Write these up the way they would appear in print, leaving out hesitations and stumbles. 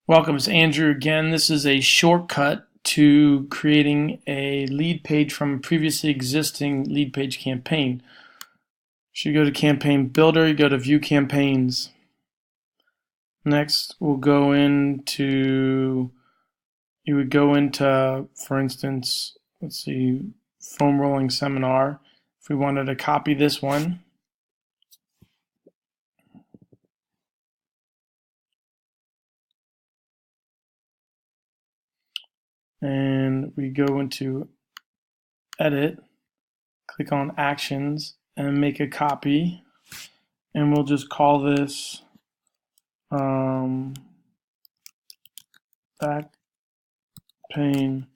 Welcome, it's Andrew again. This is a shortcut to creating a lead page from a previously existing lead page campaign. So you go to Campaign Builder, you go to View Campaigns. Next, we'll go into, you would go into, for instance, let's see, foam rolling seminar. If we wanted to copy this one, and we go into Edit, click on Actions, and make a copy. And we'll just call this back pain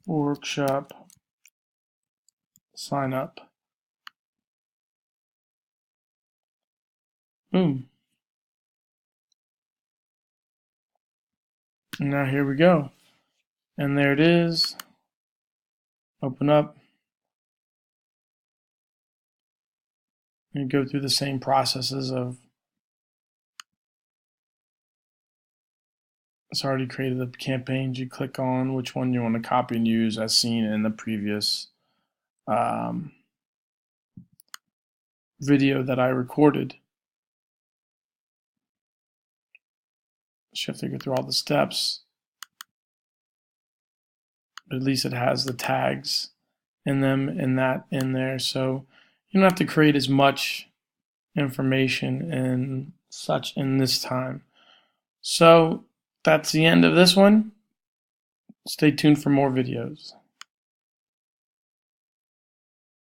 workshop sign up. Boom. And now here we go. And there it is. Open up. And go through the same processes of it's already created the campaigns. You click on which one you want to copy and use as seen in the previous video that I recorded. So you have to go through all the steps, but at least it has the tags in them in there, so you don't have to create as much information and such in this time. So that's the end of this one. Stay tuned for more videos.